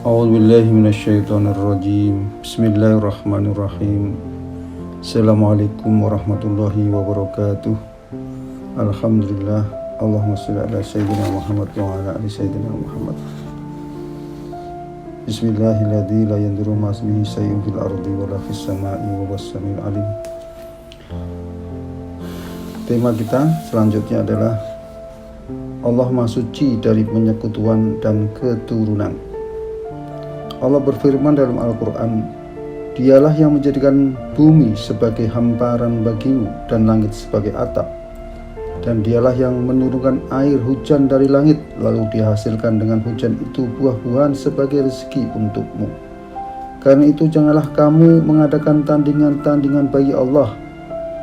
A'udzubillahi minasyaitonirrajim. Bismillahirrahmanirrahim. Assalamualaikum warahmatullahi wabarakatuh. Alhamdulillah. Allahumma shalli ala sayyidina Muhammad wa ala ali sayyidina Muhammad. Bismillahilladzi la yadurru ma'asmihi syai'un fil ardi wa la fis sama'i wa huwas samiul alim. Tema kita selanjutnya adalah Allah Maha Suci dari penyekutuan dan keturunan. Allah berfirman dalam Al-Quran, Dialah yang menjadikan bumi sebagai hamparan bagimu dan langit sebagai atap. Dan Dialah yang menurunkan air hujan dari langit, lalu dihasilkan dengan hujan itu buah-buahan sebagai rezeki untukmu. Karena itu janganlah kamu mengadakan tandingan-tandingan bagi Allah,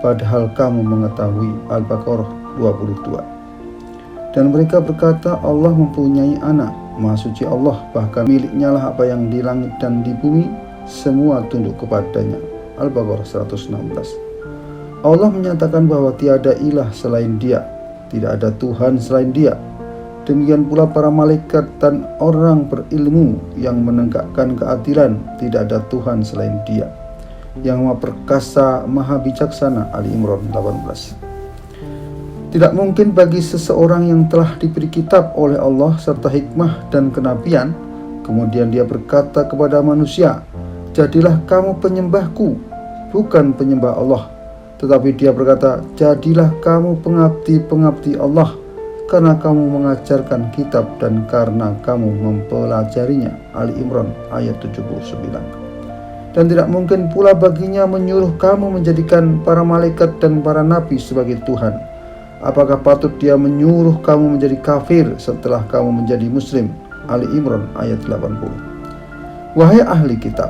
padahal kamu mengetahui. Al-Baqarah 22. Dan mereka berkata, Allah mempunyai anak. Maha suci Allah, bahkan miliknya lah apa yang di langit dan di bumi, semua tunduk kepadanya. Al-Baqarah 116. Allah menyatakan bahwa tiada ilah selain Dia, tidak ada Tuhan selain Dia. Demikian pula para malaikat dan orang berilmu yang menegakkan keadilan, tidak ada Tuhan selain Dia, yang Maha Perkasa, Maha Bijaksana. Ali Imran 18. Tidak mungkin bagi seseorang yang telah diberi kitab oleh Allah serta hikmah dan kenabian, kemudian dia berkata kepada manusia, jadilah kamu penyembahku, bukan penyembah Allah. Tetapi dia berkata, jadilah kamu pengabdi-pengabdi Allah, karena kamu mengajarkan kitab dan karena kamu mempelajarinya. Ali Imran ayat 79. Dan tidak mungkin pula baginya menyuruh kamu menjadikan para malaikat dan para nabi sebagai Tuhan. Apakah patut dia menyuruh kamu menjadi kafir setelah kamu menjadi muslim? Ali Imran ayat 80. Wahai ahli kitab,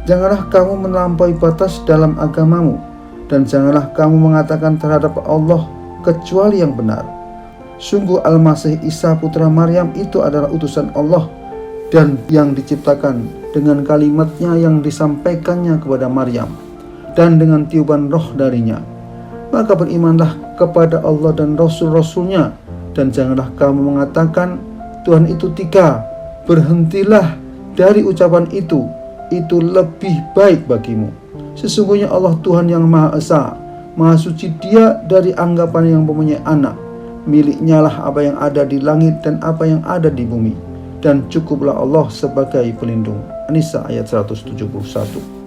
janganlah kamu melampaui batas dalam agamamu, dan janganlah kamu mengatakan terhadap Allah kecuali yang benar. Sungguh Al-Masih Isa putra Maryam itu adalah utusan Allah, dan yang diciptakan dengan kalimatnya yang disampaikannya kepada Maryam, dan dengan tiupan roh darinya. Maka berimanlah kepada Allah dan Rasul-Rasulnya, dan janganlah kamu mengatakan Tuhan itu tiga. Berhentilah dari ucapan itu lebih baik bagimu. Sesungguhnya Allah Tuhan yang Maha Esa, Maha Suci Dia dari anggapan yang mempunyai anak. Miliknya lah apa yang ada di langit dan apa yang ada di bumi, dan cukuplah Allah sebagai pelindung. An-Nisa ayat 171.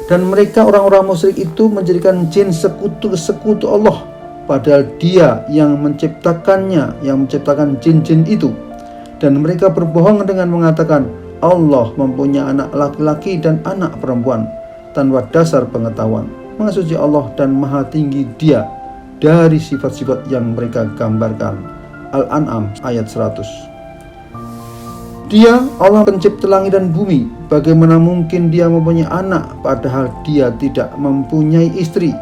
Dan mereka orang-orang musyrik itu menjadikan jin sekutu Allah, padahal Dia yang menciptakannya, yang menciptakan jin-jin itu. Dan mereka berbohong dengan mengatakan Allah mempunyai anak laki-laki dan anak perempuan, tanpa dasar pengetahuan. Maha suci Allah dan maha tinggi Dia dari sifat-sifat yang mereka gambarkan. Al-An'am ayat 100. Dia Allah pencipta langit dan bumi. Bagaimana mungkin Dia mempunyai anak padahal Dia tidak mempunyai istri?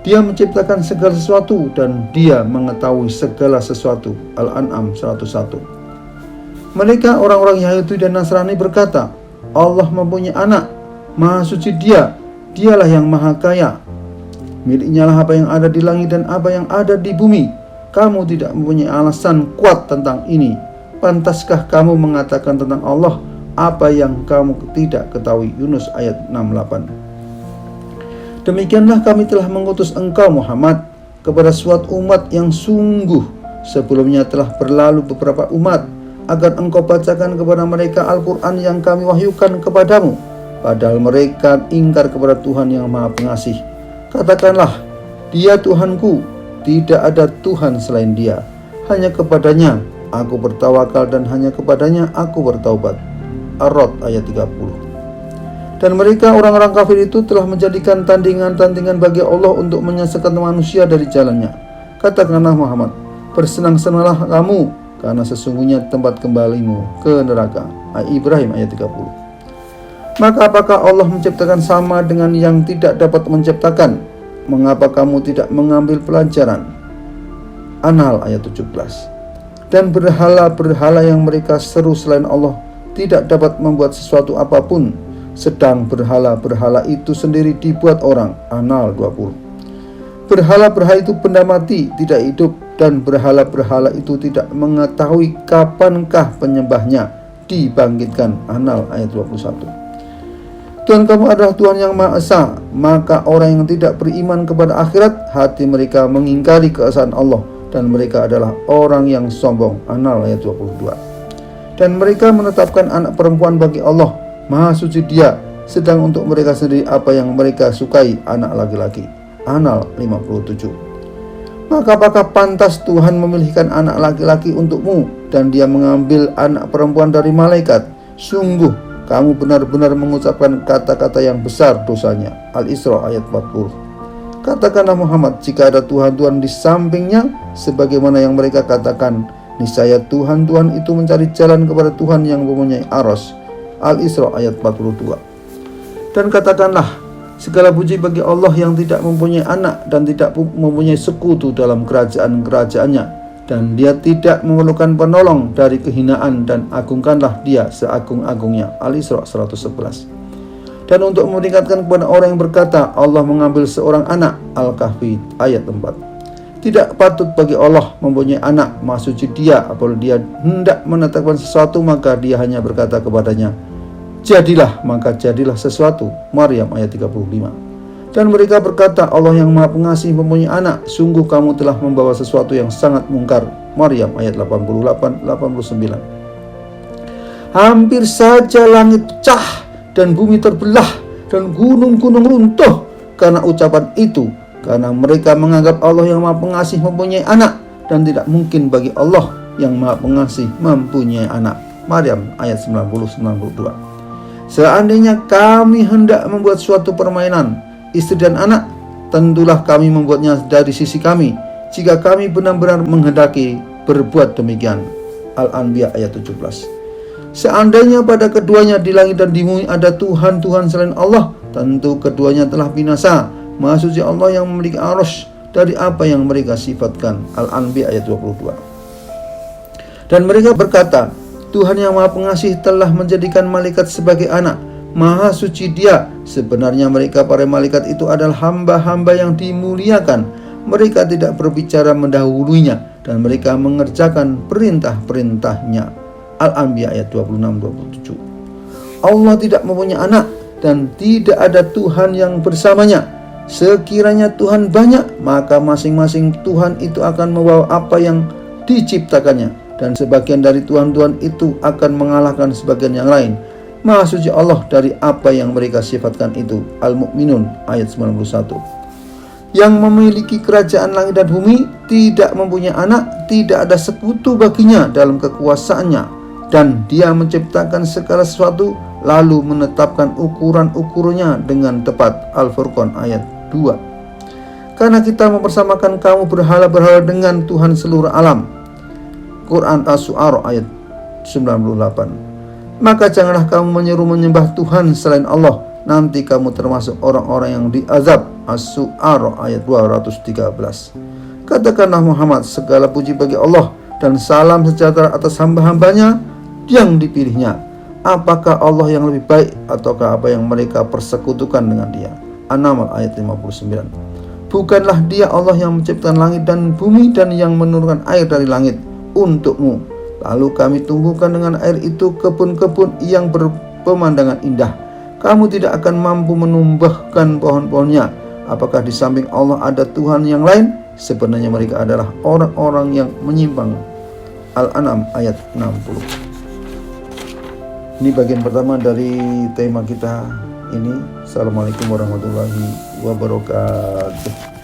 Dia menciptakan segala sesuatu dan Dia mengetahui segala sesuatu. Al-An'am 101. Mereka orang-orang Yahudi dan Nasrani berkata, Allah mempunyai anak. Maha suci Dia, Dialah yang maha kaya. Miliknya lah apa yang ada di langit dan apa yang ada di bumi. Kamu tidak mempunyai alasan kuat tentang ini. Pantaskah kamu mengatakan tentang Allah apa yang kamu tidak ketahui? Yunus ayat 68. Demikianlah kami telah mengutus engkau Muhammad kepada suatu umat yang sungguh sebelumnya telah berlalu beberapa umat, agar engkau bacakan kepada mereka Al-Quran yang kami wahyukan kepadamu, padahal mereka ingkar kepada Tuhan yang Maha Pengasih. Katakanlah, Dia Tuhanku, tidak ada Tuhan selain Dia, hanya kepadanya aku bertawakal dan hanya kepadanya aku bertaubat. Ar-Ra'd ayat 30. Dan mereka orang-orang kafir itu telah menjadikan tandingan-tandingan bagi Allah untuk menyesatkan manusia dari jalannya. Katakanlah Muhammad, bersenang-senanglah kamu, karena sesungguhnya tempat kembalimu ke neraka. Ibrahim ayat 30. Maka apakah Allah menciptakan sama dengan yang tidak dapat menciptakan? Mengapa kamu tidak mengambil pelajaran? An-Nahl ayat 17. Dan berhala-berhala yang mereka seru selain Allah tidak dapat membuat sesuatu apapun, sedang berhala-berhala itu sendiri dibuat orang. An-Nahl 20. Berhala-berhala itu benda mati, tidak hidup, dan berhala-berhala itu tidak mengetahui kapankah penyembahnya dibangkitkan. An-Nahl ayat 21. Tuhan kamu adalah Tuhan yang Maha Esa. Maka orang yang tidak beriman kepada akhirat, hati mereka mengingkari keesaan Allah, dan mereka adalah orang yang sombong. An-Nahl ayat 22. Dan mereka menetapkan anak perempuan bagi Allah, Maha Suci Dia, sedang untuk mereka sendiri apa yang mereka sukai, anak laki-laki. An-Nahl 57. Maka apakah pantas Tuhan memilihkan anak laki-laki untukmu, dan Dia mengambil anak perempuan dari malaikat? Sungguh kamu benar-benar mengucapkan kata-kata yang besar dosanya. Al-Isra ayat 40. Katakanlah Muhammad, jika ada Tuhan-Tuhan di sampingnya, sebagaimana yang mereka katakan, niscaya Tuhan-Tuhan itu mencari jalan kepada Tuhan yang mempunyai aros. Al-Isra ayat 42. Dan katakanlah, segala puji bagi Allah yang tidak mempunyai anak dan tidak mempunyai sekutu dalam kerajaan-kerajaannya, dan Dia tidak memerlukan penolong dari kehinaan, dan agungkanlah Dia seagung-agungnya. Al-Isra 111. Dan untuk meningkatkan kepada orang yang berkata, Allah mengambil seorang anak. Al-Kahfi ayat 4. Tidak patut bagi Allah mempunyai anak, Maha Suci Dia. Apabila Dia hendak menetapkan sesuatu, maka Dia hanya berkata kepadanya, jadilah, maka jadilah sesuatu. Maryam ayat 35. Dan mereka berkata, Allah yang Maha Pengasih mempunyai anak. Sungguh kamu telah membawa sesuatu yang sangat mungkar. Maryam ayat 88-89. Hampir saja langit pecah dan bumi terbelah dan gunung-gunung runtuh karena ucapan itu, karena mereka menganggap Allah yang Maha Pengasih mempunyai anak, dan tidak mungkin bagi Allah yang Maha Pengasih mempunyai anak. Maryam ayat 90-92. Seandainya kami hendak membuat suatu permainan, istri dan anak, tentulah kami membuatnya dari sisi kami, jika kami benar-benar menghendaki berbuat demikian. Al-Anbiya ayat 17. Seandainya pada keduanya di langit dan di bumi ada Tuhan-Tuhan selain Allah, tentu keduanya telah binasa. Maha Suci Allah yang memiliki arsy dari apa yang mereka sifatkan. Al-Anbiya ayat 22. Dan mereka berkata, Tuhan yang Maha Pengasih telah menjadikan malaikat sebagai anak. Maha Suci Dia. Sebenarnya mereka para malaikat itu adalah hamba-hamba yang dimuliakan. Mereka tidak berbicara mendahulunya, dan mereka mengerjakan perintah-perintahnya. Al-Anbiya ayat 26-27. Allah tidak mempunyai anak, dan tidak ada Tuhan yang bersamanya. Sekiranya Tuhan banyak, maka masing-masing Tuhan itu akan membawa apa yang diciptakannya, dan sebagian dari Tuhan-Tuhan itu akan mengalahkan sebagian yang lain. Maha Suci Allah dari apa yang mereka sifatkan itu. Al-Mu'minun ayat 91. Yang memiliki kerajaan langit dan bumi, tidak mempunyai anak, tidak ada sekutu baginya dalam kekuasaannya, dan Dia menciptakan segala sesuatu, lalu menetapkan ukuran-ukurannya dengan tepat. Al-Furqan ayat 2. Karena kita mempersamakan kamu berhala-berhala dengan Tuhan seluruh alam. Quran As-Su'ara ayat 98. Maka janganlah kamu menyeru menyembah Tuhan selain Allah, nanti kamu termasuk orang-orang yang diazab. As-Su'ara ayat 213. Katakanlah Muhammad, segala puji bagi Allah, dan salam sejahtera atas hamba-hambanya yang dipilihnya. Apakah Allah yang lebih baik, ataukah apa yang mereka persekutukan dengan Dia? An-Naml ayat 59. Bukanlah Dia Allah yang menciptakan langit dan bumi, dan yang menurunkan air dari langit untukmu, lalu kami tumbuhkan dengan air itu kebun-kebun yang berpemandangan indah. Kamu tidak akan mampu menumbuhkan pohon-pohonnya. Apakah di samping Allah ada Tuhan yang lain? Sebenarnya mereka adalah orang-orang yang menyimpang. Al-An'am ayat 60. Ini bagian pertama dari tema kita ini. Assalamualaikum warahmatullahi wabarakatuh.